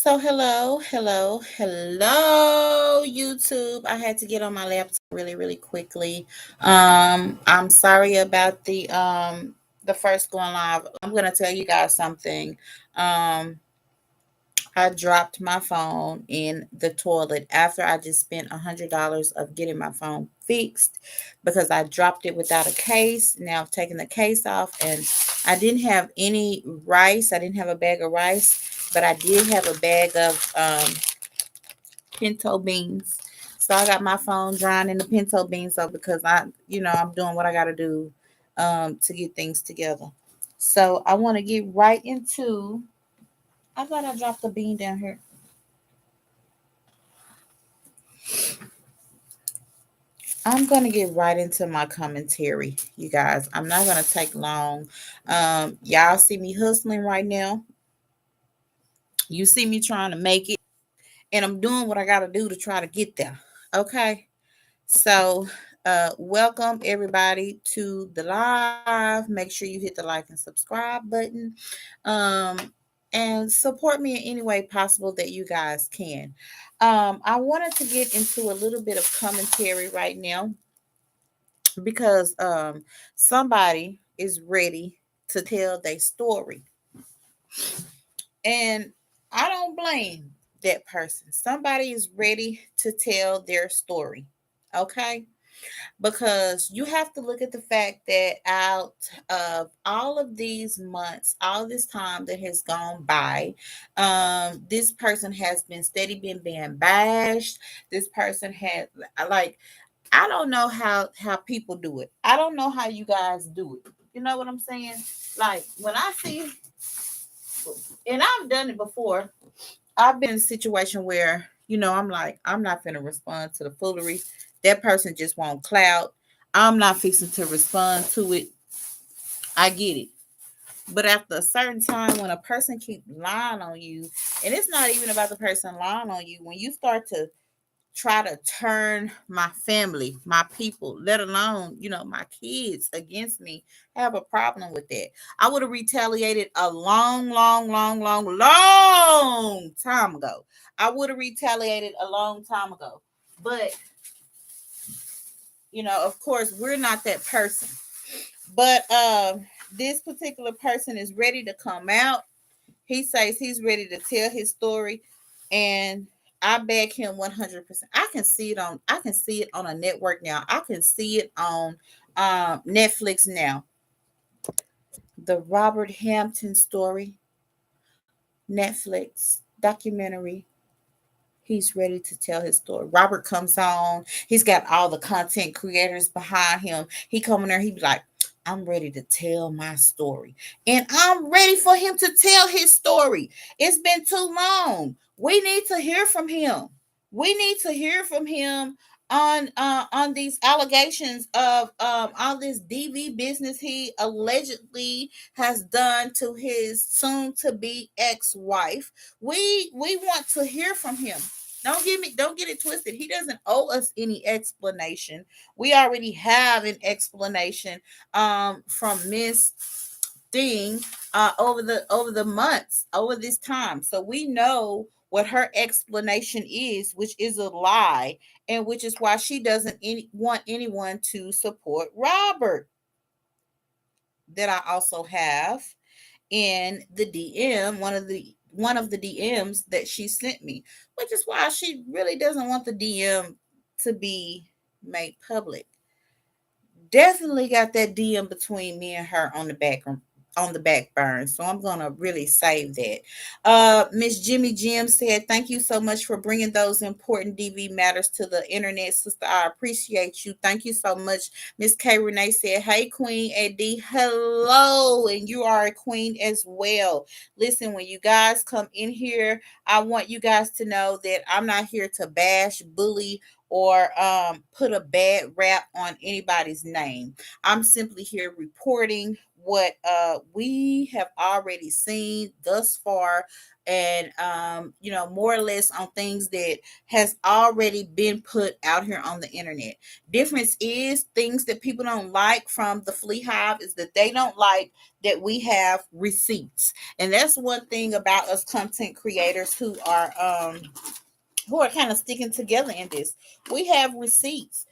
So hello, YouTube. I had to get on my laptop really quickly. I'm sorry about the first going live. I'm gonna tell you guys something. Um, I dropped my phone in the toilet after I just spent $100 of getting my phone fixed because I dropped it without a case. Now I've taken the case off and I didn't have any rice. I didn't have a bag of rice, but I did have a bag of pinto beans. So I got my phone drying in the pinto beans so because I'm doing what I gotta do to get things together. So I want to get right into I thought I dropped the bean down here. I'm going to get right into my commentary, you guys. I'm not going to take long. Y'all see me hustling right now. You see me trying to make it, and I'm doing what I got to do to try to get there. Okay. So, welcome everybody to the live. Make sure you hit the like and subscribe button. Um, and support me in any way possible that you guys can. I wanted to get into a little bit of commentary right now because somebody is ready to tell their story, and I don't blame that person. Somebody is ready to tell their story. Okay, because you have to look at the fact that out of all of these months, all this time that has gone by, this person has been steady being bashed. This person had like I don't know how people do it. I don't know how you guys do it. You know what I'm saying? Like when I see, and I've done it before. I've been in a situation where I'm like, I'm not finna respond to the foolery. That person just want clout. I'm not fixing to respond to it. I get it. But after a certain time, when a person keep lying on you, and it's not even about the person lying on you, when you start to try to turn my family, my people, let alone, my kids against me, I have a problem with that. I would have retaliated a long time ago. I would have retaliated a long time ago. But, of course, we're not that person. But this particular person is ready to come out. He says he's ready to tell his story, and I back him 100%. I can see it on a network now. I can see it on Netflix now. The Robert Hampton story, Netflix documentary. He's ready to tell his story. Robert comes on. He's got all the content creators behind him. He come in there. He be like, I'm ready to tell my story. And I'm ready for him to tell his story. It's been too long. We need to hear from him. We need to hear from him on these allegations of all this DV business he allegedly has done to his soon to be ex-wife. We want to hear from him. Don't get it twisted. He doesn't owe us any explanation. We already have an explanation from Miss Thing over the months, over this time. So we know what her explanation is, which is a lie, and which is why she doesn't want anyone to support Robert. That I also have in the DM, one of the DMs that she sent me, which is why she really doesn't want the DM to be made public. Definitely got that DM between me and her on the back burn. So I'm gonna really save that. Miss Jimmy Jim said, "Thank you so much for bringing those important DV matters to the internet, sister. I appreciate you. Thank you so much." Miss K Renee said, "Hey Queen AD, hello, and you are a queen as well. Listen, when you guys come in here, I want you guys to know that I'm not here to bash, bully, or put a bad rap on anybody's name. I'm simply here reporting what we have already seen thus far, and more or less on things that has already been put out here on the internet. Difference is things that people don't like from the flea hive is that they don't like that we have receipts. And that's one thing about us content creators who are kind of sticking together in this. We have receipts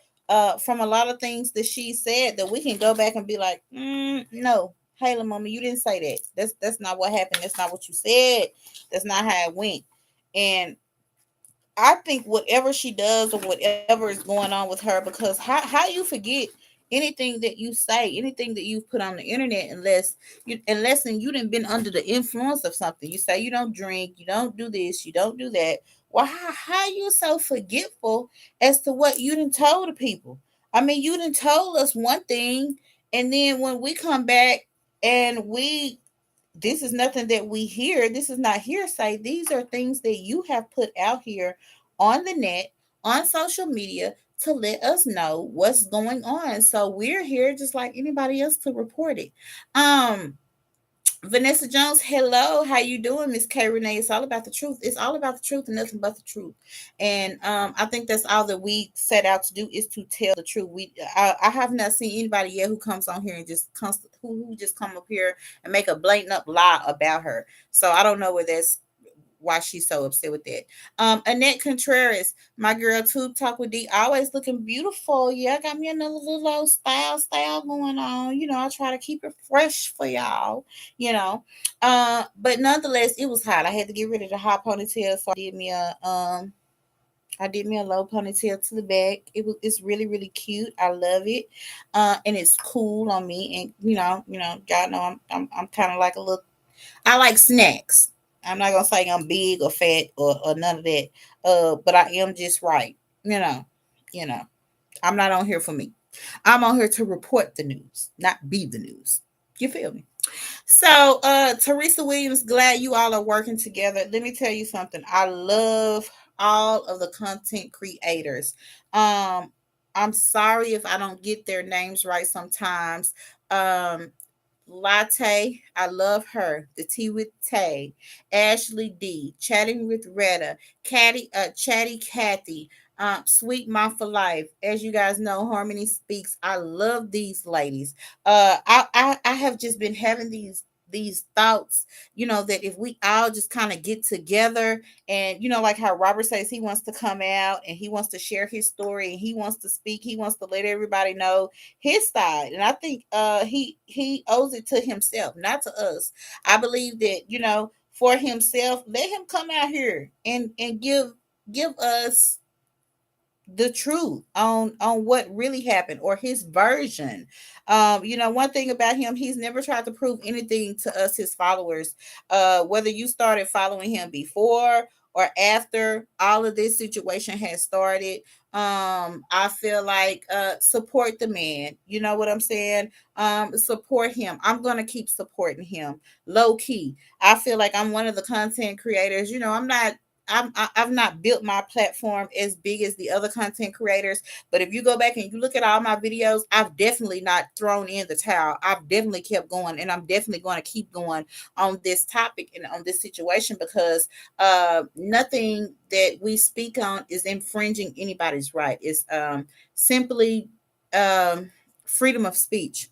from a lot of things that she said that we can go back and be like, no, Hayla, mama, you didn't say that. That's not what happened. That's not what you said. That's not how it went. And I think whatever she does or whatever is going on with her, because how you forget anything that you say, anything that you've put on the internet, unless you didn't been under the influence of something. You say you don't drink, you don't do this, you don't do that. Well, how you so forgetful as to what you done told the people? I mean, you done told us one thing, and then when we come back and this is nothing that we hear. This is not hearsay. These are things that you have put out here on the net, on social media to let us know what's going on. So we're here just like anybody else to report it. Um Vanessa Jones, hello. How you doing, Miss K Renee? It's all about the truth. It's all about the truth and nothing but the truth. And I think that's all that we set out to do is to tell the truth. I have not seen anybody yet who comes on here and just comes who just come up here and make a blatant up lie about her. So I don't know where that's why she's so upset with that. Annette Contreras, my girl, Tube Talk with D, always looking beautiful. Yeah, I got me another little old style going on. I try to keep it fresh for y'all. But nonetheless, it was hot. I had to get rid of the hot ponytail, so I did me a low ponytail to the back. It's really really cute. I love it, and it's cool on me. And y'all know I'm kind of like a little. I like snacks. I'm not gonna say I'm big or fat or none of that. But I am just right. You know, you know. I'm not on here for me. I'm on here to report the news, not be the news. You feel me? So, Teresa Williams, glad you all are working together. Let me tell you something. I love all of the content creators. Um, I'm sorry if I don't get their names right sometimes. Um, Latte, I love her. The Tea with Tay, Ashley D, Chatting with Retta, Chatty Kathy, Sweet Mom for Life. As you guys know, Harmony Speaks. I love these ladies. I have just been having these thoughts, that if we all just kind of get together and like how Robert says he wants to come out and he wants to share his story and he wants to speak, he wants to let everybody know his side. And I think he owes it to himself, not to us. I believe that, for himself, let him come out here and give us the truth on what really happened or his version. One thing about him, he's never tried to prove anything to us, his followers. Whether you started following him before or after all of this situation has started, I feel like support the man. You know what I'm saying? Support him. I'm gonna keep supporting him low key. I feel like I'm one of the content creators. I've not built my platform as big as the other content creators, but if you go back and you look at all my videos, I've definitely not thrown in the towel. I've definitely kept going, and I'm definitely going to keep going on this topic and on this situation because nothing that we speak on is infringing anybody's right. It's simply um, freedom of speech.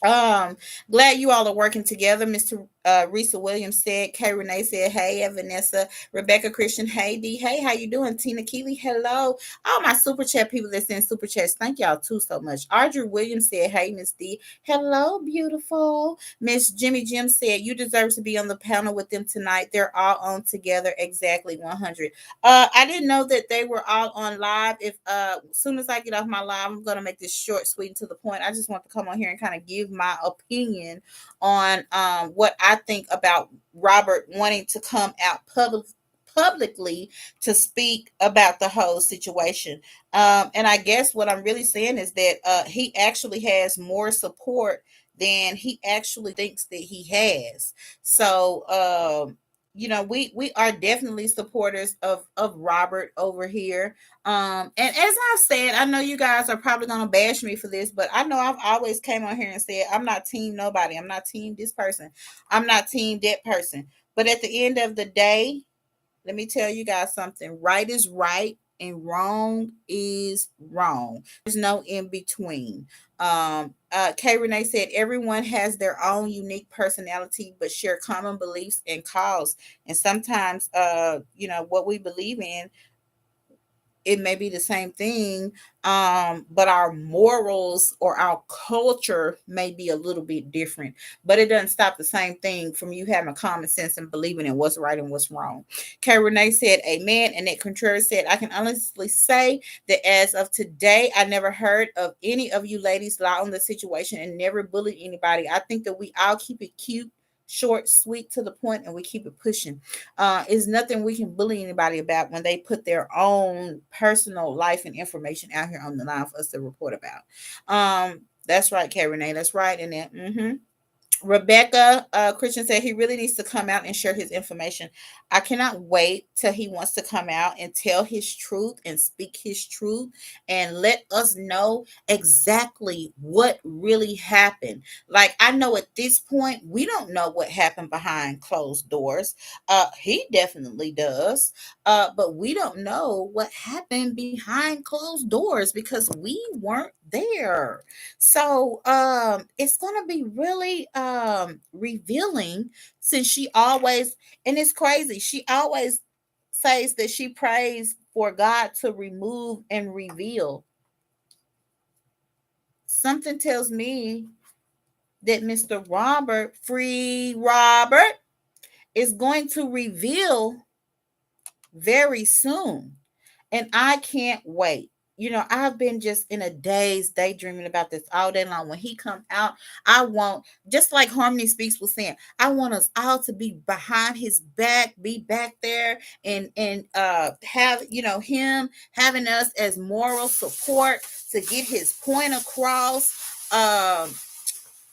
Um, Glad you all are working together. Mr. Risa Williams said, Kay Renee said, hey, Vanessa, Rebecca Christian, hey D, hey, how you doing? Tina Keeley, hello. All my super chat people that send super chats, thank y'all too so much. Audrey Williams said, hey, Miss D, hello, beautiful. Miss Jimmy Jim said, you deserve to be on the panel with them tonight. They're all on together, exactly 100. I didn't know that they were all on live. If as soon as I get off my live, I'm gonna make this short, sweet, and to the point. I just want to come on here and kind of give my opinion on what I think about Robert wanting to come out publicly to speak about the whole situation. And I guess what I'm really saying is that he actually has more support than he actually thinks that he has. So we are definitely supporters of Robert over here. And as I said, I know you guys are probably gonna bash me for this, but I know I've always came on here and said I'm not team nobody. I'm not team this person. I'm not team that person. But at the end of the day, let me tell you guys something. Right is right and wrong is wrong. There's no in between. Kay Renee said everyone has their own unique personality, but share common beliefs and cause. And sometimes, what we believe in, it may be the same thing, but our morals or our culture may be a little bit different. But it doesn't stop the same thing from you having common sense and believing in what's right and what's wrong. Kay Renee said, Amen. And Nick Contreras said, I can honestly say that as of today, I never heard of any of you ladies lie on the situation and never bully anybody. I think that we all keep it cute, short, sweet, to the point, and we keep it pushing. Is nothing we can bully anybody about when they put their own personal life and information out here on the line for us to report about. That's right, Kay Renee. That's right. And then Rebecca Christian said he really needs to come out and share his information. I cannot wait till he wants to come out and tell his truth and speak his truth and let us know exactly what really happened. Like, I know at this point we don't know what happened behind closed doors. He definitely does. But we don't know what happened behind closed doors because we weren't there. So it's gonna be really revealing, since she always, and it's crazy, she always says that she prays for God to remove and reveal. Something tells me that Mr. Robert, free Robert, is going to reveal very soon. And I can't wait. I've been just in a daze daydreaming about this all day long. When he come out, I want, just like Harmony Speaks was saying, I want us all to be behind his back, be back there, and have him having us as moral support to get his point across.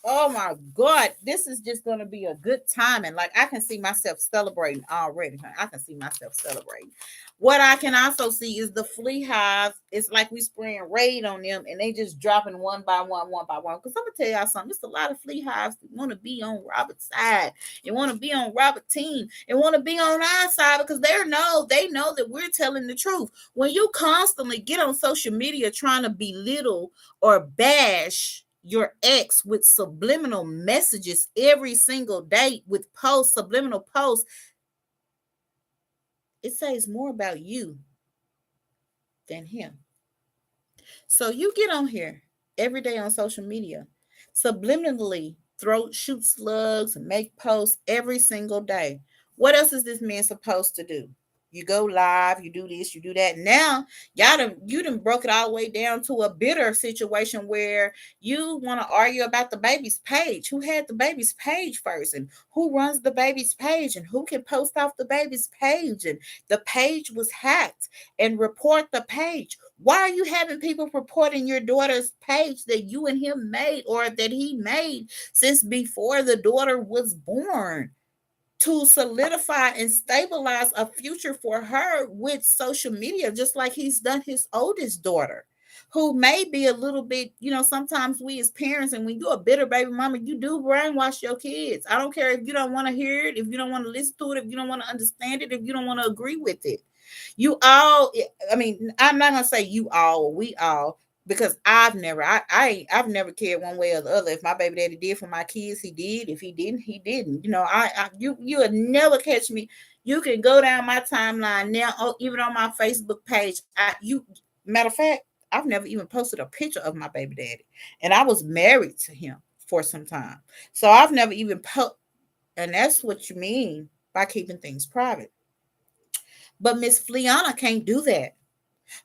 Oh my God, this is just going to be a good time. And like, I can see myself celebrating already. I can see myself celebrating. What I can also see is the flea hives. It's like we spraying raid on them and they just dropping one by one by one. Because I'm going to tell y'all something. It's a lot of flea hives that want to be on Robert's side and want to be on Robert's team and want to be on our side because they know that we're telling the truth. When you constantly get on social media trying to belittle or bash your ex with subliminal messages every single day with subliminal posts, it says more about you than him. So you get on here every day on social media, subliminally shoot slugs and make posts every single day. What else is this man supposed to do? You go live, you do this, you do that. Now, you done broke it all the way down to a bitter situation where you want to argue about the baby's page. Who had the baby's page first, and who runs the baby's page, and who can post off the baby's page, and the page was hacked, and report the page. Why are you having people reporting your daughter's page that you and him made or that he made since before the daughter was born? To solidify and stabilize a future for her with social media, just like he's done his oldest daughter, who may be a little bit, sometimes we as parents, and when you're a bitter baby mama, you do brainwash your kids. I don't care if you don't want to hear it, if you don't want to listen to it, if you don't want to understand it, if you don't want to agree with it. You all, I mean, I'm not gonna say you all, we all, because I've never cared one way or the other. If my baby daddy did for my kids, he did. If he didn't, he didn't. You would never catch me. You can go down my timeline now, even on my Facebook page. Matter of fact, I've never even posted a picture of my baby daddy, and I was married to him for some time, so I've never even and that's what you mean by keeping things private. But Miss Fleana can't do that.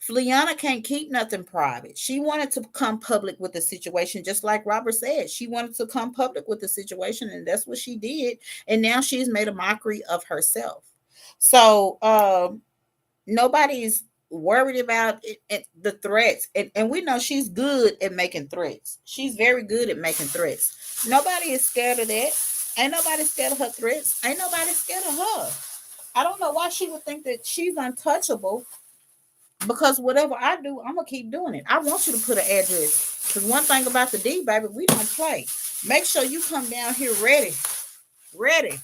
Fleana can't keep nothing private. She wanted to come public with the situation, just like Robert said. She wanted to come public with the situation, and that's what she did. And now she's made a mockery of herself. So nobody's worried about the threats. And we know she's good at making threats. She's very good at making threats. Nobody is scared of that. Ain't nobody scared of her threats. Ain't nobody scared of her. I don't know why she would think that she's untouchable because whatever I do, I'm gonna keep doing it. I want you to put an address. Because one thing about the D, baby, we don't play. Make sure you come down here ready, ready,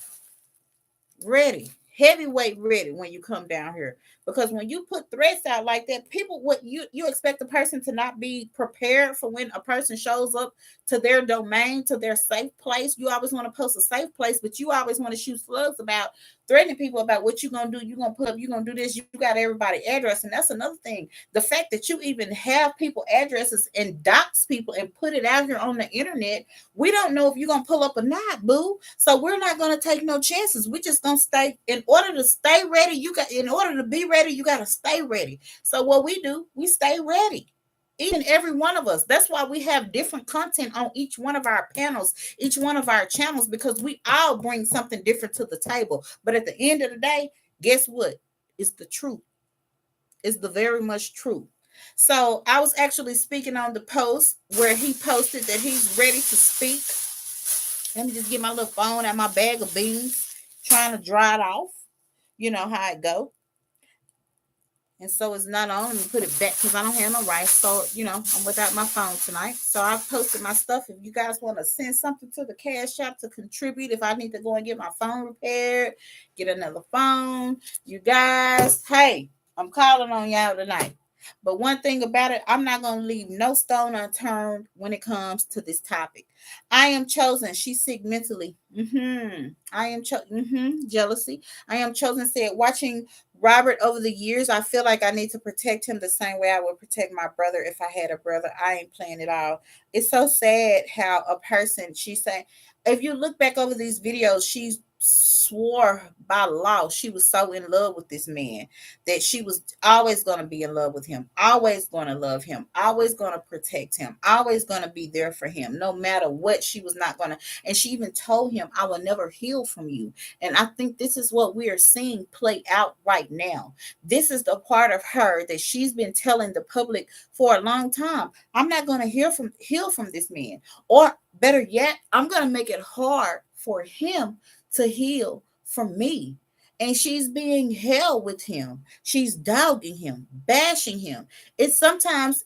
ready, heavyweight ready when you come down here. Because when you put threats out like that, people what you expect the person to not be prepared for when a person shows up to their domain, to their safe place. You always want to post a safe place, but you always want to shoot slugs about threatening people about what you're gonna do, you're gonna put up, you're gonna do this, you got everybody address. And that's another thing. The fact that you even have people addresses and dox people and put it out here on the internet, we don't know if you're gonna pull up or not, boo. So we're not gonna take no chances. We're just gonna stay. In order to stay ready, in order to be ready, you gotta stay ready. So what we do, we stay ready. Each and every one of us. That's why we have different content on each one of our panels, each one of our channels, because we all bring something different to the table. But at the end of the day, guess what? It's the truth. It's the very much truth. So I was actually speaking on the post where he posted that he's ready to speak. Let me just get my little phone out my bag of beans, trying to dry it off. You know how it go. And so it's not on. Let me put it back because I don't have no rice. So, I'm without my phone tonight. So I posted my stuff. If you guys want to send something to the cash shop to contribute, if I need to go and get my phone repaired, get another phone, you guys, hey, I'm calling on y'all tonight. But one thing about it, I'm not going to leave no stone unturned when it comes to this topic. I am chosen. She's sick mentally. I am jealousy. I am chosen. Said watching Robert over the years, I feel like I need to protect him the same way I would protect my brother if I had a brother. I ain't playing it all. It's so sad how a person, she's saying, if you look back over these videos, she swore by law she was so in love with this man that she was always going to be in love with him, always going to love him, always going to protect him, always going to be there for him, no matter what. She was not going to, and she even told him, I will never heal from you. And I think this is what we are seeing play out right now. This is the part of her that she's been telling the public for a long time. I'm not going to heal from this man. Or better yet, I'm going to make it hard for him to heal from me. And she's being hell with him. She's dogging him, bashing him. It's sometimes,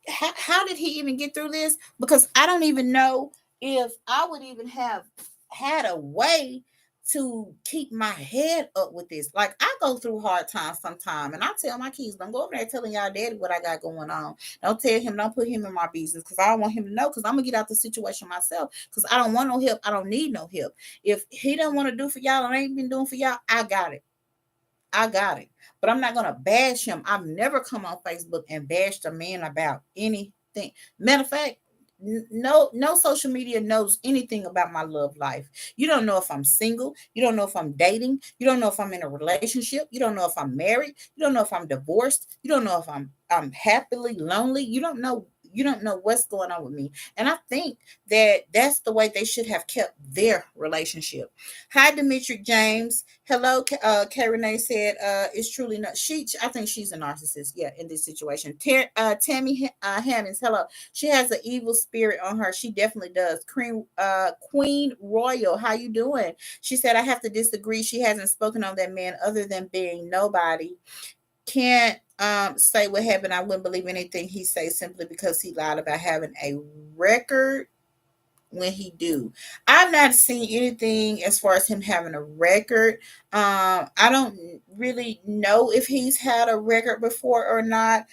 how did he even get through this? Because I don't even know if I would even have had a way to keep my head up with this. Like, I go through hard times sometimes, and I tell my kids, don't go over there telling y'all daddy what I got going on. Don't tell him, don't put him in my business, because I don't want him to know, because I'm gonna get out the situation myself, because I don't want no help. I don't need no help. If he don't want to do for y'all and ain't been doing for y'all, I got it. I got it. But I'm not gonna bash him. I've never come on Facebook and bashed a man about anything. Matter of fact, no social media knows anything about my love life. You don't know if I'm single. You don't know if I'm dating. You don't know if I'm in a relationship. You don't know if I'm married. You don't know if I'm divorced. You don't know if I'm happily lonely. You don't know what's going on with me. And I think that that's the way they should have kept their relationship. Hi, Demetric James. Hello, Kay Renee said, it's truly not. I think she's a narcissist, yeah, in this situation. Tammy Hammonds, hello. She has an evil spirit on her. She definitely does. Queen Royal, how you doing? She said, I have to disagree. She hasn't spoken on that man other than being nobody. Can't say what happened. I wouldn't believe anything he says simply because he lied about having a record when he do. I've not seen anything as far as him having a record. I don't really know if he's had a record before or not.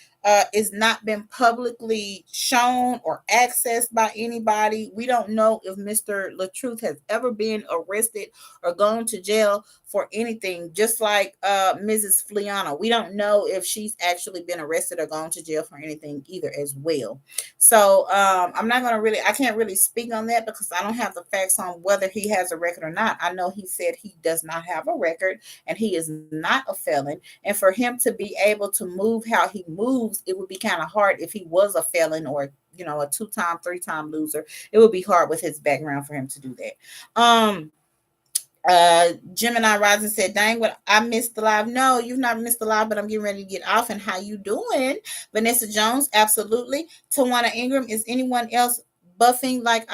It's not been publicly shown or accessed by anybody. We don't know if Mr.LaTruth has ever been arrested or gone to jail for anything, just like Mrs. Fliana. We don't know if she's actually been arrested or gone to jail for anything either as well. So I'm not going to I can't really speak on that because I don't have the facts on whether he has a record or not. I know he said he does not have a record and he is not a felon. And for him to be able to move how he moves, it would be kind of hard if he was a felon or, a 2-time, 3-time loser. It would be hard with his background for him to do that. Gemini Rising said, dang, what, I missed the live. No, you've not missed the live, but I'm getting ready to get off. And how you doing? Vanessa Jones, absolutely. Tawana Ingram, is anyone else buffing like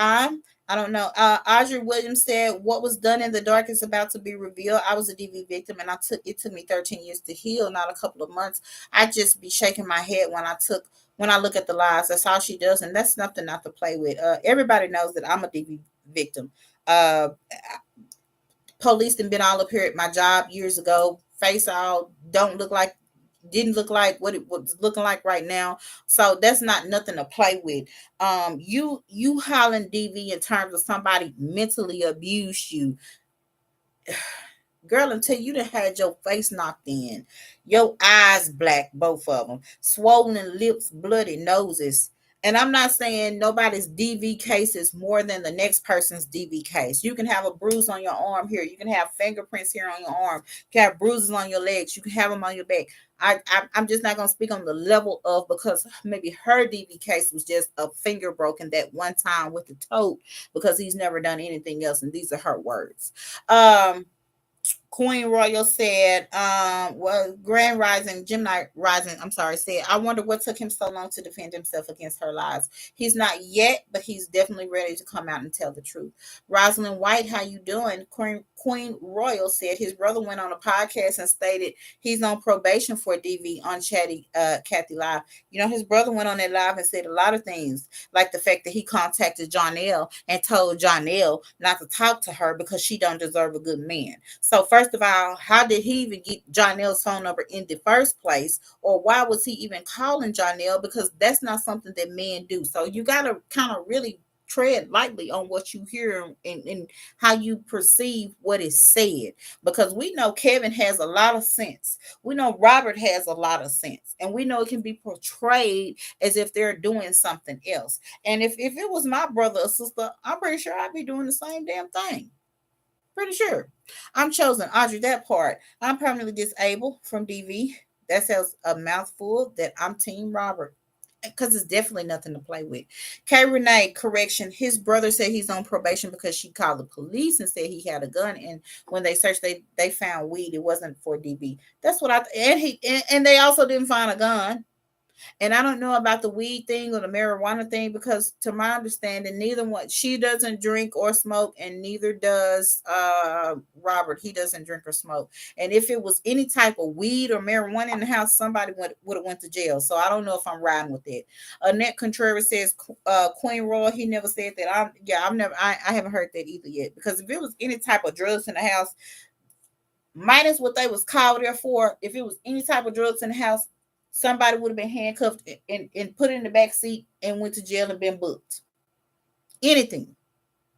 I don't know. Audrey Williams said, "What was done in the dark is about to be revealed. I was a DV victim, and it took me 13 years to heal, not a couple of months. I just be shaking my head when I look at the lies. That's all she does, and that's nothing not to play with. Everybody knows that I'm a DV victim. Uh, Police and been all up here at my job years ago. Face all don't look like didn't look like what it was looking like right now. So that's not nothing to play with. You hollering DV in terms of somebody mentally abused you, girl, until you done had your face knocked in, your eyes black, both of them, swollen lips, bloody noses. And I'm not saying nobody's DV case is more than the next person's DV case. You can have a bruise on your arm here. You can have fingerprints here on your arm. You can have bruises on your legs. You can have them on your back. I'm just not going to speak on the level of, because maybe her DV case was just a finger broken that one time with the tote, because he's never done anything else. And these are her words. Queen Royal said, well, Grand Rising, Gemini Rising, I'm sorry, said, I wonder what took him so long to defend himself against her lies. He's not yet, but he's definitely ready to come out and tell the truth. Rosalind White, how you doing? Queen Royal said his brother went on a podcast and stated he's on probation for DV on Chatty Kathy Live. You know, his brother went on that live and said a lot of things, like the fact that he contacted Jonelle and told Jonelle not to talk to her because she don't deserve a good man. So first of all, how did he even get Jonelle's phone number in the first place? Or why was he even calling Jonelle? Because that's not something that men do. So you got to kind of really tread lightly on what you hear and how you perceive what is said, because we know Kevin has a lot of sense. We know Robert has a lot of sense, and we know it can be portrayed as if they're doing something else. And if it was my brother or sister, I'm pretty sure I'd be doing the same damn thing. Pretty sure. I'm chosen. Audrey, that part. I'm permanently disabled from DV. That says a mouthful that I'm Team Robert. Because it's definitely nothing to play with. K. Renee, correction. His brother said he's on probation because she called the police and said he had a gun. And when they searched, they found weed. It wasn't for DV. That's what and they also didn't find a gun. And I don't know about the weed thing or the marijuana thing, because to my understanding, neither one, she doesn't drink or smoke, and neither does Robert. He doesn't drink or smoke. And if it was any type of weed or marijuana in the house, somebody would have went to jail. So I don't know if I'm riding with it. Annette Contreras says, Queen Royal, he never said that. I haven't heard that either yet. Because if it was any type of drugs in the house, minus what they was called there for, if it was any type of drugs in the house, somebody would have been handcuffed and put in the back seat and went to jail and been booked. Anything.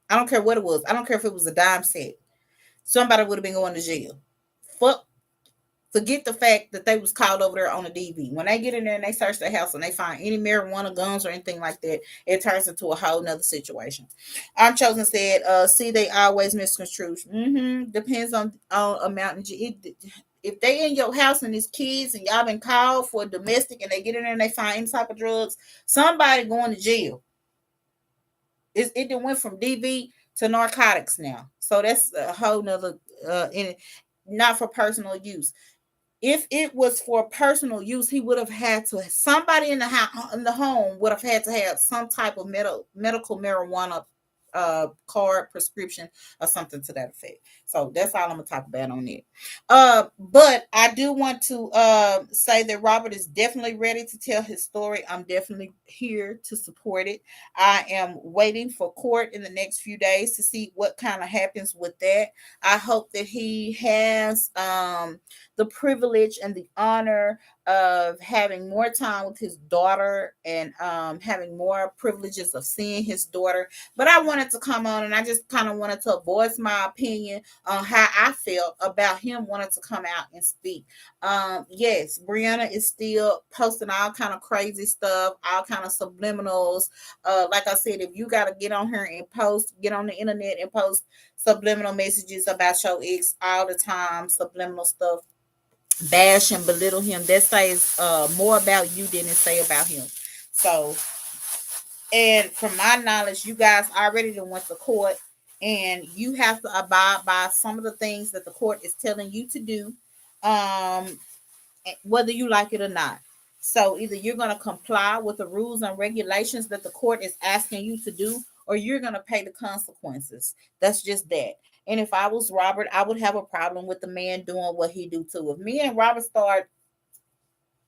I don't care what it was. I don't care if it was a dime set. Somebody would have been going to jail. Fuck. Forget the fact that they was called over there on a DV. When they get in there and they search the house and they find any marijuana, guns, or anything like that, it turns into a whole nother situation. I'm chosen said, see, they always misconstrue. Depends on amount. If they in your house and it's kids and y'all been called for domestic and they get in there and they find any type of drugs, somebody going to jail. It done went from DV to narcotics now. So that's a whole nother not for personal use. If it was for personal use, he would have had to, somebody in the house, in the home, would have had to have some type of medical marijuana card, prescription, or something to that effect. So that's all I'm gonna talk about on it. But I do want to say that Robert is definitely ready to tell his story. I'm definitely here to support it. I am waiting for court in the next few days to see what kind of happens with that. I hope that he has the privilege and the honor of having more time with his daughter, and having more privileges of seeing his daughter. But I wanted to come on and I just kind of wanted to voice my opinion on how I felt about him wanting to come out and speak. Yes, Brianna is still posting all kind of crazy stuff, all kind of subliminals. Like I said, if you got to get on here and get on the internet and post subliminal messages about your ex all the time, subliminal stuff, bash and belittle him, that says more about you than it say about him. So, and from my knowledge, you guys already done went to court, and you have to abide by some of the things that the court is telling you to do, um, whether you like it or not. So either you're going to comply with the rules and regulations that the court is asking you to do, or you're going to pay the consequences. That's just that. And if I was Robert, I would have a problem with the man doing what he do too. If me and Robert start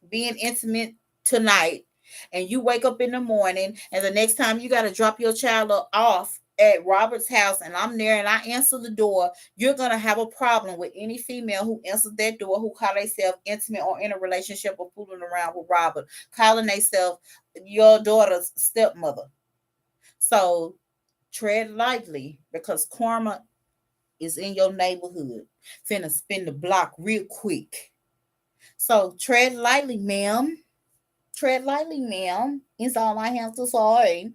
being intimate tonight, and you wake up in the morning, and the next time you got to drop your child off at Robert's house, and I'm there and I answer the door, you're gonna have a problem with any female who answers that door who call themselves intimate or in a relationship or fooling around with Robert, calling themselves your daughter's stepmother. So tread lightly, because karma is in your neighborhood, finna spin the block real quick. So tread lightly, ma'am. Tread lightly, ma'am, is all I have to say.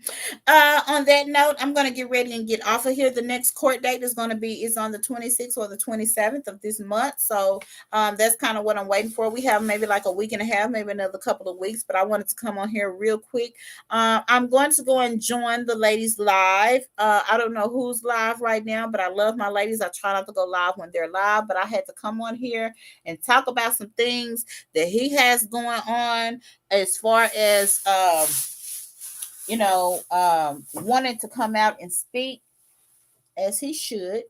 On that note, I'm gonna get ready and get off of here. The next court date is on the 26th or the 27th of this month. So that's kind of what I'm waiting for. We have maybe like a week and a half, maybe another couple of weeks, but I wanted to come on here real quick. I'm going to go and join the ladies live. I don't know who's live right now, but I love my ladies. I try not to go live when they're live, but I had to come on here and talk about some things that he has going on as far as wanting to come out and speak, as he should.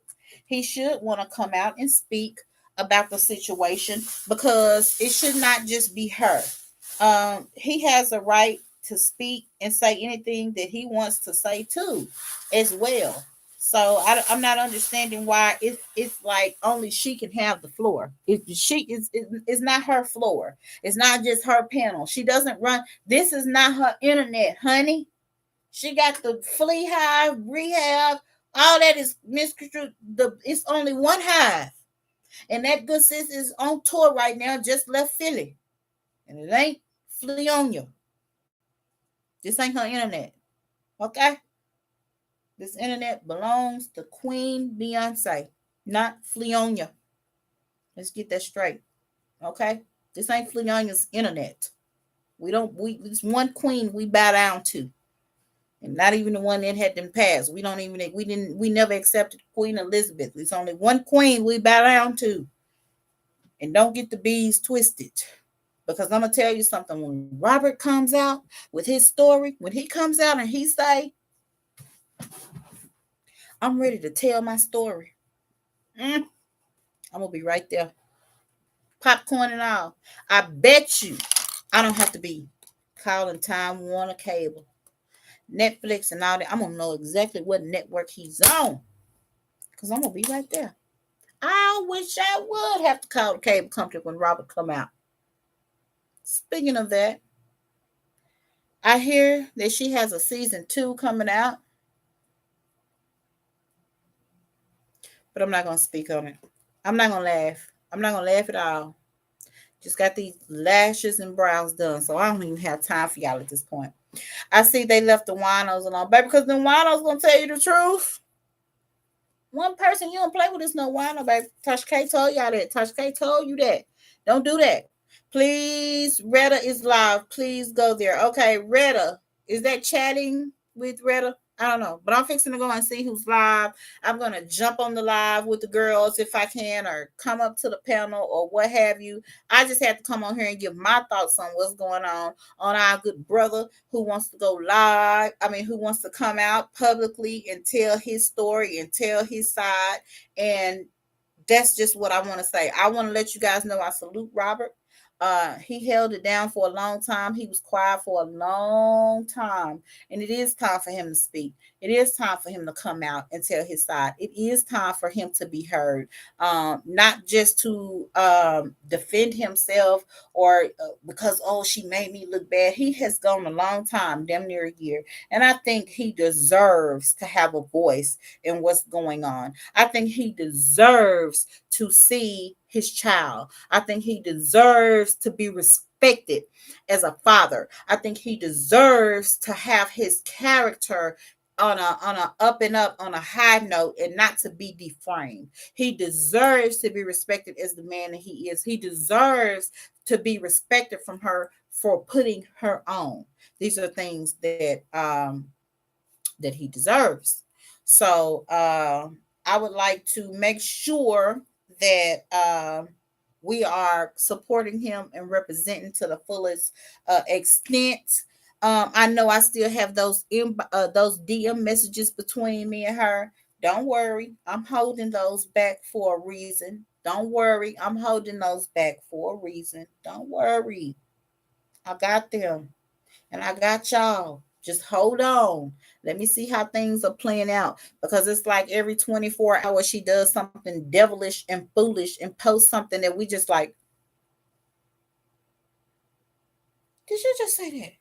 He should want to come out and speak about the situation, because it should not just be her. He has a right to speak and say anything that he wants to say too, as well. So I'm not understanding why it's like only she can have the floor. It's not her floor. It's not just her panel. She doesn't run. This is not her internet, honey. She got the flea hive, rehab, all that is misconstrued. It's only one hive, and that good sis is on tour right now. Just left Philly, and it ain't flea on you. This ain't her internet, okay? This internet belongs to Queen Beyonce, not Fleonia. Let's get that straight, okay? This ain't Fleonia's internet. We don't. It's one queen we bow down to, and not even the one that had them passed. We never accepted Queen Elizabeth. It's only one queen we bow down to, and don't get the bees twisted. Because I'm gonna tell you something. When Robert comes out with his story, when he comes out and he say, "I'm ready to tell my story," I'm gonna be right there, popcorn and all. I bet you I don't have to be calling Time Warner Cable, Netflix, and all that. I'm gonna know exactly what network he's on, because I'm gonna be right there. I wish I would have to call the cable company when Robert come out. Speaking of that, I hear that she has a season 2 coming out, but I'm not gonna speak on it. I'm not gonna laugh. I'm not gonna laugh at all. Just got these lashes and brows done, so I don't even have time for y'all at this point. I see they left the winos alone, baby, because the winos gonna tell you the truth. One person you don't play with is no wino, baby. Tasha K told y'all that. Tasha K told you that. Don't do that. Please, Retta is live. Please go there. Okay, Retta. Is that chatting with Retta? I don't know. But I'm fixing to go and see who's live. I'm going to jump on the live with the girls if I can, or come up to the panel or what have you. I just had to come on here and give my thoughts on what's going on our good brother who wants to go live. I mean, who wants to come out publicly and tell his story and tell his side. And that's just what I want to say. I want to let you guys know I salute Robert. He held it down for a long time. He was quiet for a long time. And it is time for him to speak. It is time for him to come out and tell his side. It is time for him to be heard. Not just to defend himself, or because, oh, she made me look bad. He has gone a long time, damn near a year. And I think he deserves to have a voice in what's going on. I think he deserves to see his child. I think he deserves to be respected as a father. I think he deserves to have his character on a up and up, on a high note, and not to be defamed. He deserves to be respected as the man that he is. He deserves to be respected from her for putting her on. These are things that he deserves. So I would like to make sure that we are supporting him and representing to the fullest extent. I know I still have those DM messages between me and her. Don't worry, I'm holding those back for a reason. Don't worry, I'm holding those back for a reason. Don't worry, I got them, and I got y'all. Just hold on. Let me see how things are playing out, because it's like every 24 hours she does something devilish and foolish and posts something that we just like, did you just say that?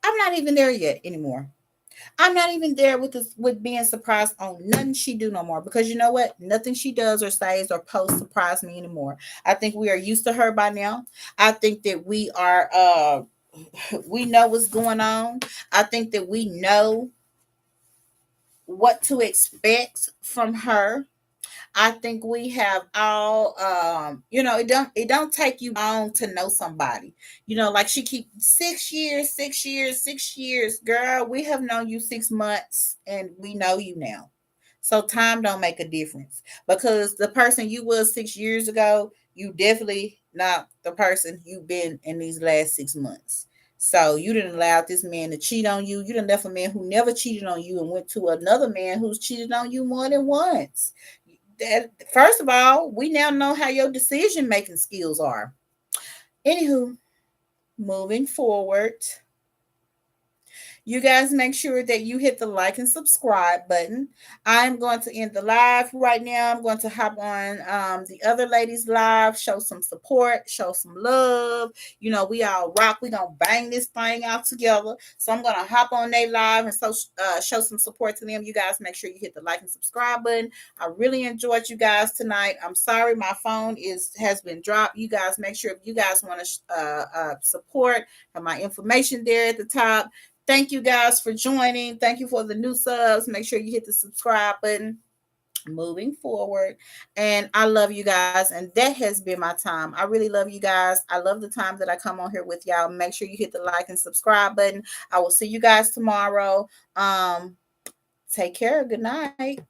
I'm not even there yet anymore. I'm not even there with this, with being surprised on nothing she do no more, because you know what? Nothing she does or says or posts surprise me anymore. I think we are used to her by now. I think that we are we know what's going on. I think that we know what to expect from her. I think we have all it don't take you long to know somebody. Like she keep 6 years, 6 years, 6 years. Girl, we have known you 6 months and we know you now. So time don't make a difference, because the person you was 6 years ago, you definitely not the person you've been in these last 6 months. So you didn't allow this man to cheat on you. You didn't left a man who never cheated on you and went to another man who's cheated on you more than once. That, first of all, we now know how your decision making skills are. Anywho, moving forward, you guys make sure that you hit the like and subscribe button. I'm going to end the live right now. I'm going to hop on the other ladies live, show some support, show some love. We all rock. We gonna bang this thing out together. So I'm gonna hop on their live and show some support to them. You guys make sure you hit the like and subscribe button. I really enjoyed you guys tonight. I'm sorry my phone has been dropped. You guys make sure if you guys want to support, have my information there at the top. Thank you guys for joining. Thank you for the new subs. Make sure you hit the subscribe button. Moving forward. And I love you guys. And that has been my time. I really love you guys. I love the time that I come on here with y'all. Make sure you hit the like and subscribe button. I will see you guys tomorrow. Take care. Good night.